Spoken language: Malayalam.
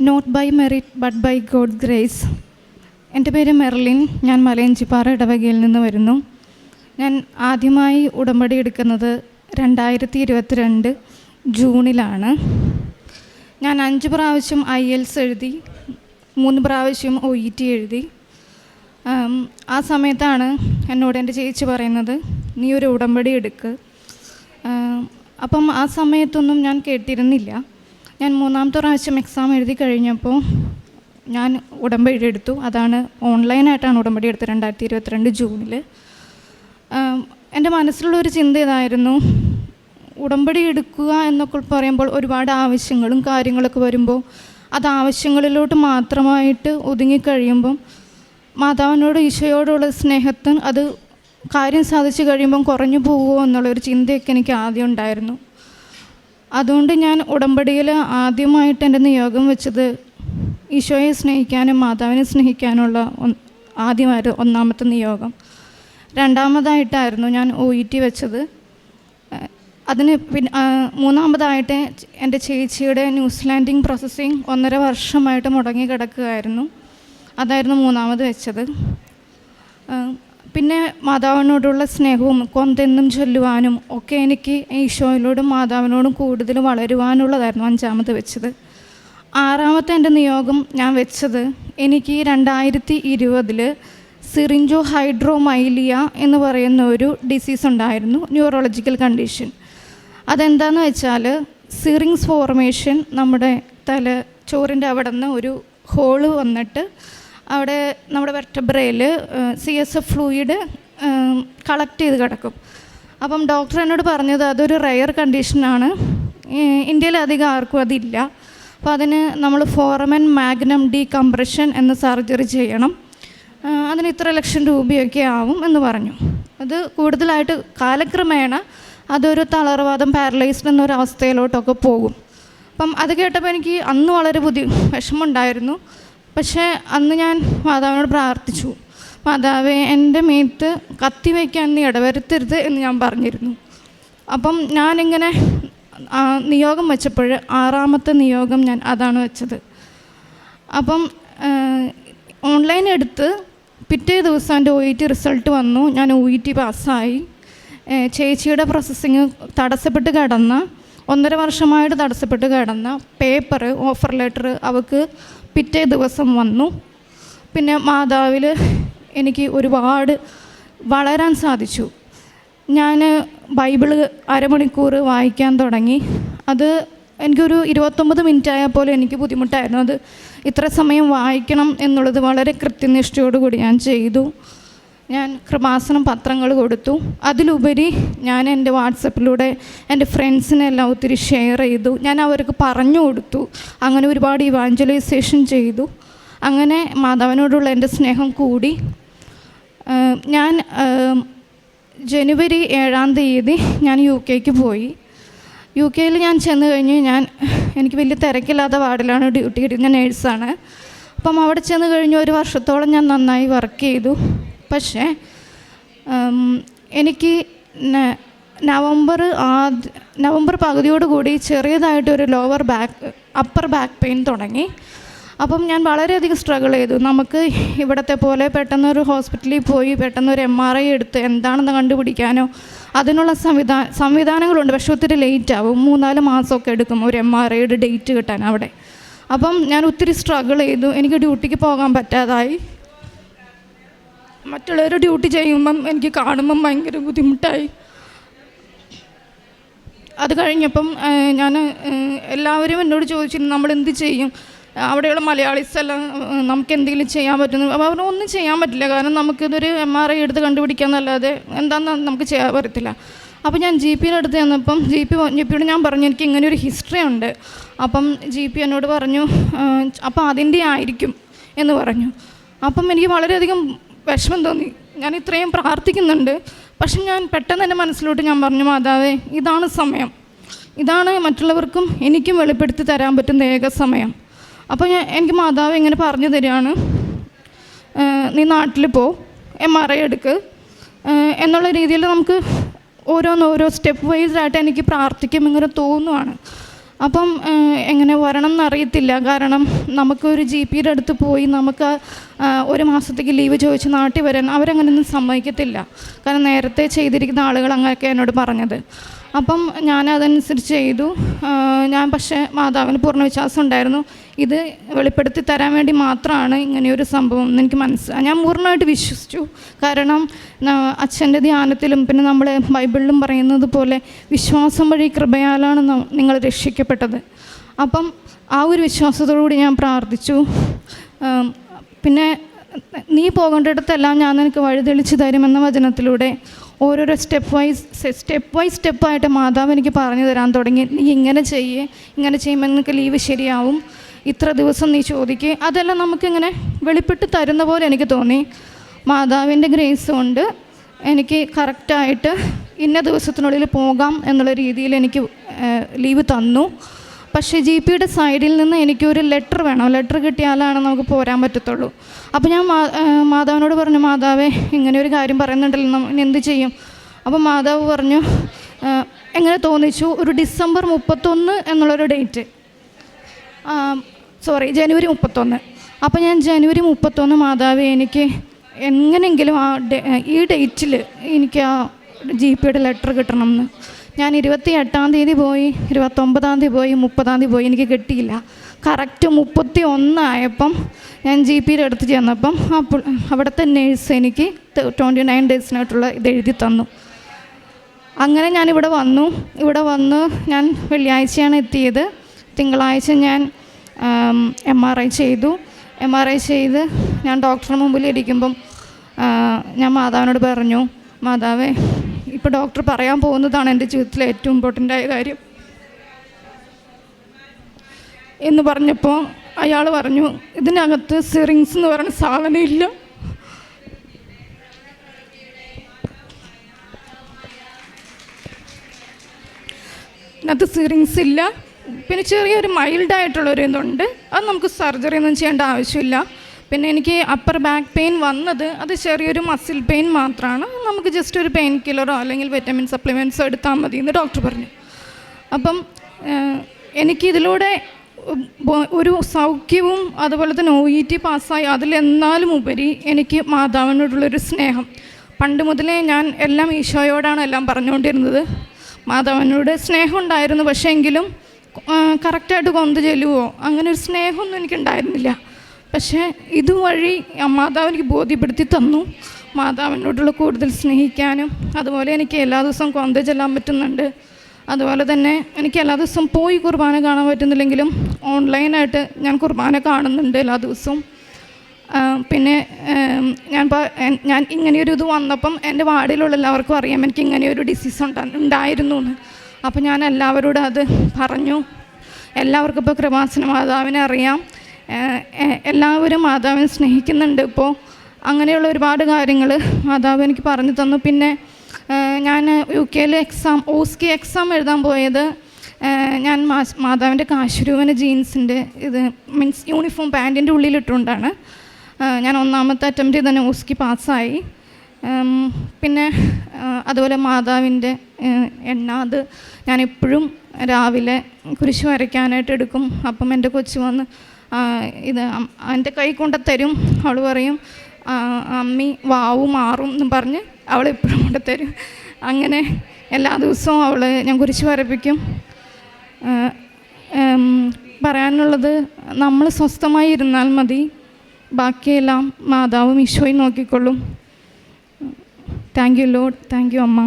Not by merit but by God grace. എൻ്റെ പേര് മെർലിൻ. ഞാൻ മലയഞ്ചിപ്പാറ ഇടവകയിൽ നിന്ന് വരുന്നു. ഞാൻ ആദ്യമായി ഉടമ്പടി എടുക്കുന്നത് 2022 ജൂണിലാണ്. ഞാൻ 5 പ്രാവശ്യം IELTS എഴുതി, 3 പ്രാവശ്യം OET എഴുതി. ആ സമയത്താണ് എന്നോട് എൻ്റെ ചേച്ചി പറയുന്നത്, നീ ഒരു ഉടമ്പടി എടുക്ക്. അപ്പം ആ സമയത്തൊന്നും ഞാൻ കേട്ടിരുന്നില്ല. ഞാൻ 3ാമത്തെ പ്രാവശ്യം എക്സാം എഴുതി കഴിഞ്ഞപ്പോൾ ഞാൻ ഉടമ്പടി എടുത്തു. അതാണ് ഓൺലൈനായിട്ടാണ് ഉടമ്പടി എടുത്തത് 2022 ജൂണിൽ. എൻ്റെ മനസ്സിലുള്ളൊരു ചിന്ത ഇതായിരുന്നു, ഉടമ്പടി എടുക്കുക എന്നൊക്കെ പറയുമ്പോൾ ഒരുപാട് ആവശ്യങ്ങളും കാര്യങ്ങളൊക്കെ വരുമ്പോൾ അത് ആവശ്യങ്ങളിലോട്ട് മാത്രമായിട്ട് ഒതുങ്ങിക്കഴിയുമ്പം മാതാവിനോട് ഈശോയോടുള്ള സ്നേഹത്തിന് അത് കാര്യം സാധിച്ചു കഴിയുമ്പം കുറഞ്ഞു പോകുമോ എന്നുള്ളൊരു ചിന്തയൊക്കെ എനിക്ക് ആദ്യം ഉണ്ടായിരുന്നു. അതുകൊണ്ട് ഞാൻ ഉടമ്പടിയിൽ ആദ്യമായിട്ട് എൻ്റെ നിയോഗം വെച്ചത് ഈശോയെ സ്നേഹിക്കാനും മാതാവിനെ സ്നേഹിക്കാനുള്ള ആദ്യമായിരുന്നു ഒന്നാമത്തെ നിയോഗം. 2ാമതായിട്ടായിരുന്നു ഞാൻ OET വെച്ചത്. അതിന് 3ാമതായിട്ട് എൻ്റെ ചേച്ചിയുടെ ന്യൂസിലാൻഡിങ് പ്രോസസ്സിങ് 1.5 വർഷമായിട്ട് മുടങ്ങി കിടക്കുകയായിരുന്നു. അതായിരുന്നു 3ാമത് വെച്ചത്. പിന്നെ മാതാവിനോടുള്ള സ്നേഹവും കൊന്തെന്നും ചൊല്ലുവാനും ഒക്കെ എനിക്ക് ഈശോയിലോടും മാതാവിനോടും കൂടുതൽ വളരുവാനുള്ളതായിരുന്നു 5ാമത് വെച്ചത്. 6ാമത്തെ എൻ്റെ നിയോഗം ഞാൻ വെച്ചത്, എനിക്ക് 2020 സിറിഞ്ചോ ഹൈഡ്രോമൈലിയ എന്ന് പറയുന്ന ഒരു ഡിസീസ് ഉണ്ടായിരുന്നു, ന്യൂറോളജിക്കൽ കണ്ടീഷൻ. അതെന്താണെന്ന് വെച്ചാൽ സിറിങ്സ് ഫോർമേഷൻ, നമ്മുടെ ചോറിൻ്റെ അവിടെ നിന്ന് ഒരു ഹോള് വന്നിട്ട് അവിടെ നമ്മുടെ വെർട്ടബ്രയിൽ CSF ഫ്ലൂയിഡ് കളക്ട് ചെയ്ത് കിടക്കും. അപ്പം ഡോക്ടർ എന്നോട് പറഞ്ഞത് അതൊരു റെയർ കണ്ടീഷനാണ്, ഇന്ത്യയിൽ അധികം ആർക്കും അതില്ല. അപ്പോൾ അതിന് നമ്മൾ ഫോറമൻ മാഗ്നം ഡീകംപ്രഷൻ എന്ന സർജറി ചെയ്യണം, അതിന് ഇത്ര ലക്ഷം രൂപയൊക്കെ ആവും എന്ന് പറഞ്ഞു. അത് കൂടുതലായിട്ട് കാലക്രമേണ അതൊരു തളർവാദം, പാരലൈസ്ഡ് എന്നൊരവസ്ഥയിലോട്ടൊക്കെ പോകും. അപ്പം അത് കേട്ടപ്പോൾ എനിക്ക് അന്ന് വളരെ വിഷമമുണ്ടായിരുന്നു. പക്ഷേ അന്ന് ഞാൻ മാതാവിനോട് പ്രാർത്ഥിച്ചു, മാതാവേ എൻ്റെ മേത്ത് കത്തി വയ്ക്കാൻ നീ ഇടവരുത്തരുത് എന്ന് ഞാൻ പറഞ്ഞിരുന്നു. അപ്പം ഞാനിങ്ങനെ നിയോഗം വെച്ചപ്പോൾ 6ാമത്തെ നിയോഗം ഞാൻ അതാണ് വെച്ചത്. അപ്പം ഓൺലൈൻ എടുത്ത് പിറ്റേ ദിവസം എൻ്റെ OET റിസൾട്ട് വന്നു. ഞാൻ OET പാസ്സായി. ചേച്ചിയുടെ പ്രോസസ്സിങ് തടസ്സപ്പെട്ട് കിടന്ന 1.5 വർഷമായിട്ട് തടസ്സപ്പെട്ട് കിടന്ന പേപ്പർ, ഓഫർ ലെറ്റർ അവൾക്ക് പിറ്റേ ദിവസം വന്നു. പിന്നെ മാതാവിൽ എനിക്ക് ഒരുപാട് വളരാൻ സാധിച്ചു. ഞാൻ ബൈബിള് അരമണിക്കൂർ വായിക്കാൻ തുടങ്ങി. അത് എനിക്കൊരു 29 മിനിറ്റ് ആയാൽ പോലും എനിക്ക് ബുദ്ധിമുട്ടായിരുന്നു. അത് ഇത്ര സമയം വായിക്കണം എന്നുള്ളത് വളരെ കൃത്യനിഷ്ഠയോടുകൂടി ഞാൻ ചെയ്തു. ഞാൻ കൃപാസനം പത്രങ്ങൾ കൊടുത്തു. അതിലുപരി ഞാൻ എൻ്റെ വാട്സപ്പിലൂടെ എൻ്റെ ഫ്രണ്ട്സിനെല്ലാം ഒത്തിരി ഷെയർ ചെയ്തു. ഞാൻ അവർക്ക് പറഞ്ഞു കൊടുത്തു. അങ്ങനെ ഒരുപാട് ഇവാഞ്ചലൈസേഷൻ ചെയ്തു. അങ്ങനെ മാതാവിനോടുള്ള എൻ്റെ സ്നേഹം കൂടി. ഞാൻ ജനുവരി 7-ാം തീയതി ഞാൻ UK പോയി. UK ഞാൻ ചെന്ന് കഴിഞ്ഞ് എനിക്ക് വലിയ തിരക്കില്ലാത്ത വാർഡിലാണ് ഡ്യൂട്ടി കിട്ടിയത്. ഞാൻ നേഴ്സാണ്. അപ്പം അവിടെ ചെന്ന് കഴിഞ്ഞ് 1 വർഷത്തോളം ഞാൻ നന്നായി വർക്ക് ചെയ്തു. പക്ഷേ എനിക്ക് നവംബർ പകുതിയോടുകൂടി ചെറിയതായിട്ടൊരു അപ്പർ ബാക്ക് പെയിൻ തുടങ്ങി. അപ്പം ഞാൻ വളരെയധികം സ്ട്രഗിൾ ചെയ്തു. നമുക്ക് ഇവിടത്തെ പോലെ പെട്ടെന്നൊരു ഹോസ്പിറ്റലിൽ പോയി പെട്ടെന്നൊരു MRI എടുത്ത് എന്താണെന്ന് കണ്ടുപിടിക്കാനോ അതിനുള്ള സംവിധാനങ്ങളുണ്ട്. പക്ഷെ ഒത്തിരി ലേറ്റ് ആവും, 3-4 മാസമൊക്കെ എടുക്കും ഒരു MRIയുടെ ഡേറ്റ് കിട്ടാൻ അവിടെ. അപ്പം ഞാൻ ഒത്തിരി സ്ട്രഗിൾ ചെയ്തു. എനിക്ക് ഡ്യൂട്ടിക്ക് പോകാൻ പറ്റാതായി. മറ്റുള്ളവർ ഡ്യൂട്ടി ചെയ്യുമ്പം എനിക്ക് കാണുമ്പം ഭയങ്കര ബുദ്ധിമുട്ടായി. അത് കഴിഞ്ഞപ്പം ഞാൻ എല്ലാവരും എന്നോട് ചോദിച്ചിരുന്നു, നമ്മൾ എന്ത് ചെയ്യും, അവിടെയുള്ള മലയാളീസ് എല്ലാം നമുക്ക് എന്തെങ്കിലും ചെയ്യാൻ പറ്റുന്നു. അപ്പോൾ അവരൊന്നും ചെയ്യാൻ പറ്റില്ല, കാരണം നമുക്കിതൊരു MRI എടുത്ത് കണ്ടുപിടിക്കാമെന്നല്ലാതെ എന്താണെന്ന് നമുക്ക് ചെയ്യാൻ പറ്റത്തില്ല. അപ്പോൾ ഞാൻ GPയുടെ അടുത്ത് ചെന്നപ്പം GPയോട് ഞാൻ പറഞ്ഞു, എനിക്ക് ഇങ്ങനെ ഒരു ഹിസ്റ്ററി ഉണ്ട്. അപ്പം GP എന്നോട് പറഞ്ഞു, അപ്പം അതിൻ്റെ ആയിരിക്കും എന്ന് പറഞ്ഞു. അപ്പം എനിക്ക് വളരെയധികം വിഷമം തോന്നി. ഞാൻ ഇത്രയും പ്രാർത്ഥിക്കുന്നുണ്ട്, പക്ഷെ ഞാൻ പെട്ടെന്ന് എൻ്റെ മനസ്സിലോട്ട് ഞാൻ പറഞ്ഞു, മാതാവേ ഇതാണ് സമയം, ഇതാണ് മറ്റുള്ളവർക്കും എനിക്കും വെളിപ്പെടുത്തി തരാൻ പറ്റുന്ന ഏക സമയം. അപ്പോൾ എനിക്ക് മാതാവ് ഇങ്ങനെ പറഞ്ഞു തരികയാണ്, നീ നാട്ടിൽ പോ, MRI എടുക്ക് എന്നുള്ള രീതിയിൽ നമുക്ക് ഓരോ സ്റ്റെപ്പ് വൈസായിട്ട് എനിക്ക് പ്രാർത്ഥിക്കും ഇങ്ങനെ തോന്നുവാണ്. അപ്പം എങ്ങനെ വരണം എന്നറിയത്തില്ല. കാരണം നമുക്കൊരു GP അടുത്ത് പോയി നമുക്ക് 1 മാസത്തേക്ക് ലീവ് ചോദിച്ച് നാട്ടിൽ വരാൻ അവരങ്ങനെയൊന്നും സമ്മതിക്കത്തില്ല. കാരണം നേരത്തെ ചെയ്തിരിക്കുന്ന ആളുകൾ അങ്ങനെയൊക്കെ എന്നോട് പറഞ്ഞത്. അപ്പം ഞാനതനുസരിച്ച് ചെയ്തു. ഞാൻ പക്ഷേ മാതാവിന് പൂർണ്ണ വിശ്വാസം ഉണ്ടായിരുന്നു. ഇത് വെളിപ്പെടുത്തി തരാൻ വേണ്ടി മാത്രമാണ് ഇങ്ങനെയൊരു സംഭവം എന്ന് എനിക്ക് മനസ്സിലായി. ഞാൻ പൂർണ്ണമായിട്ട് വിശ്വസിച്ചു. കാരണം അച്ഛൻ്റെ ധ്യാനത്തിലും പിന്നെ നമ്മൾ ബൈബിളിലും പറയുന്നത് പോലെ വിശ്വാസം വഴി കൃപയാലാണ് നിങ്ങൾ രക്ഷിക്കപ്പെട്ടത്. അപ്പം ആ ഒരു വിശ്വാസത്തോടുകൂടി ഞാൻ പ്രാർത്ഥിച്ചു. പിന്നെ നീ പോകേണ്ടിടത്തെല്ലാം ഞാൻ നിനക്ക് വഴി തെളിച്ച് തരുമെന്ന വചനത്തിലൂടെ ഓരോരോ സ്റ്റെപ്പായിട്ട് മാതാവ് എനിക്ക് പറഞ്ഞു തരാൻ തുടങ്ങി. നീ ഇങ്ങനെ ചെയ്യുമ്പോൾ നിനക്ക് ലീവ് ശരിയാവും, ഇത്ര ദിവസം നീ ചോദിക്കുക. അതെല്ലാം നമുക്കിങ്ങനെ വെളിപ്പെട്ട് തരുന്ന പോലെ എനിക്ക് തോന്നി. മാതാവിൻ്റെ ഗ്രേസ് കൊണ്ട് എനിക്ക് കറക്റ്റായിട്ട് ഇന്ന ദിവസത്തിനുള്ളിൽ പോകാം എന്നുള്ള രീതിയിൽ എനിക്ക് ലീവ് തന്നു. പക്ഷേ GPയുടെ സൈഡിൽ നിന്ന് എനിക്കൊരു ലെറ്റർ വേണം. ലെറ്റർ കിട്ടിയാലാണ് നമുക്ക് പോരാൻ പറ്റത്തുള്ളൂ. അപ്പോൾ ഞാൻ മാതാവിനോട് പറഞ്ഞു, മാതാവേ ഇങ്ങനെ ഒരു കാര്യം പറയുന്നുണ്ടല്ലോ, എന്ത് ചെയ്യും? അപ്പോൾ മാതാവ് പറഞ്ഞു, എങ്ങനെ തോന്നിച്ചു, ഒരു ഡിസംബർ 31 എന്നുള്ളൊരു ഡേറ്റ്, ജനുവരി 31. അപ്പോൾ ഞാൻ ജനുവരി 31 മാതാവേ എനിക്ക് എങ്ങനെയെങ്കിലും ഈ ഡേറ്റിൽ എനിക്ക് ആ GPയുടെ ലെറ്റർ കിട്ടണമെന്ന്. ഞാൻ 28-ാം തീയതി പോയി, 29-ാം തീയതി പോയി, 30-ാം തീയതി പോയി, എനിക്ക് കിട്ടിയില്ല. കറക്റ്റ് 31 ആയപ്പം ഞാൻ GPയുടെ അടുത്ത് ചെന്നപ്പം അപ്പോൾ അവിടുത്തെ നേഴ്സ് എനിക്ക് 29 ഡേയ്സിനായിട്ടുള്ള ഇത് എഴുതി തന്നു. അങ്ങനെ ഞാനിവിടെ വന്നു. ഇവിടെ വന്ന് ഞാൻ വെള്ളിയാഴ്ചയാണ് എത്തിയത്. തിങ്കളാഴ്ച ഞാൻ MRI ചെയ്തു. MRI ചെയ്ത് ഞാൻ ഡോക്ടറുടെ മുമ്പിൽ ഇരിക്കുമ്പം ഞാൻ മാതാവിനോട് പറഞ്ഞു, മാതാവേ ഇപ്പോൾ ഡോക്ടർ പറയാൻ പോകുന്നതാണ് എൻ്റെ ജീവിതത്തിലെ ഏറ്റവും ഇമ്പോർട്ടൻ്റായ കാര്യം എന്ന് പറഞ്ഞപ്പോൾ അയാൾ പറഞ്ഞു, ഇതിനകത്ത് സിറിങ്സ് എന്ന് പറയുന്ന സാധനം ഇല്ല. ഇതിനകത്ത് സിറിങ്സ് ഇല്ല. പിന്നെ ചെറിയൊരു മൈൽഡായിട്ടുള്ളൊരു ഇതുണ്ട്, അത് നമുക്ക് സർജറി ഒന്നും ചെയ്യേണ്ട ആവശ്യമില്ല. പിന്നെ എനിക്ക് അപ്പർ ബാക്ക് പെയിൻ വന്നത് അത് ചെറിയൊരു മസിൽ പെയിൻ മാത്രമാണ്. നമുക്ക് ജസ്റ്റ് ഒരു പെയിൻ കില്ലറോ അല്ലെങ്കിൽ വിറ്റമിൻ സപ്ലിമെൻറ്റ്സോ എടുത്താൽ മതി എന്ന് ഡോക്ടർ പറഞ്ഞു. അപ്പം എനിക്കിതിലൂടെ ഒരു സൗഖ്യവും അതുപോലെ തന്നെ OET പാസ്സായി. അതിലെന്നാലും ഉപരി എനിക്ക് മാതാവിനോടുള്ളൊരു സ്നേഹം. പണ്ട് മുതലേ ഞാൻ എല്ലാം ഈശോയോടാണ് എല്ലാം പറഞ്ഞുകൊണ്ടിരുന്നത്. മാതാവിനോട് സ്നേഹം ഉണ്ടായിരുന്നു, പക്ഷേ എങ്കിലും കറക്റ്റായിട്ട് കൊന്തു ചെല്ലുവോ അങ്ങനെ ഒരു സ്നേഹമൊന്നും എനിക്കുണ്ടായിരുന്നില്ല. പക്ഷേ ഇതുവഴി മാതാവ് എനിക്ക് ബോധ്യപ്പെടുത്തി തന്നു മാതാവിനോടുള്ള കൂടുതൽ സ്നേഹിക്കാനും. അതുപോലെ എനിക്ക് എല്ലാ ദിവസവും കൊന്ത ചെല്ലാൻ പറ്റുന്നുണ്ട്. അതുപോലെ തന്നെ എനിക്ക് എല്ലാ ദിവസവും പോയി കുർബാന കാണാൻ പറ്റുന്നില്ലെങ്കിലും ഓൺലൈനായിട്ട് ഞാൻ കുർബാന കാണുന്നുണ്ട് എല്ലാ ദിവസവും. പിന്നെ ഞാൻ ഇങ്ങനെയൊരു ഇത് വന്നപ്പം എൻ്റെ വാർഡിലുള്ള എല്ലാവർക്കും അറിയാം എനിക്ക് ഇങ്ങനെയൊരു ഡിസീസ് ഉണ്ടായിരുന്നു എന്ന്. അപ്പോൾ ഞാൻ എല്ലാവരോടും അത് പറഞ്ഞു. എല്ലാവർക്കും ഇപ്പോൾ കൃപാസന മാതാവിനെ അറിയാം. എല്ലാവരും മാതാവിനെ സ്നേഹിക്കുന്നുണ്ട് ഇപ്പോൾ. അങ്ങനെയുള്ള ഒരുപാട് കാര്യങ്ങൾ മാതാവ് എനിക്ക് പറഞ്ഞു തന്നു. പിന്നെ ഞാൻ UK ഓസ്കി എക്സാം എഴുതാൻ പോയത് ഞാൻ മാതാവിൻ്റെ കാശുരൂപന ജീൻസിൻ്റെ ഇത് മീൻസ് യൂണിഫോം പാൻറ്റിൻ്റെ ഉള്ളിലിട്ടുകൊണ്ടാണ്. ഞാൻ 1ാമത്തെ അറ്റംപ്റ്റിൽ തന്നെ ഓസ്കി പാസ്സായി. പിന്നെ അതുപോലെ മാതാവിൻ്റെ എണ്ണ അത് ഞാനെപ്പോഴും രാവിലെ കുരിശ് വരയ്ക്കാനായിട്ട് എടുക്കും. അപ്പം എൻ്റെ കൊച്ചു വന്ന് ഇത് എൻ്റെ കൈ കൊണ്ട് തരും. അവൾ പറയും, അമ്മി വാവു മാറും എന്ന് പറഞ്ഞ് അവൾ എപ്പോഴും കൊണ്ട് തരും. അങ്ങനെ എല്ലാ ദിവസവും ഞാൻ കുരിശ് വരപ്പിക്കും. പറയാനുള്ളത്, നമ്മൾ സ്വസ്ഥമായി ഇരുന്നാൽ മതി, ബാക്കിയെല്ലാം മാതാവും ഈശോയും നോക്കിക്കൊള്ളും. Thank you Lord. Thank you അമ്മ.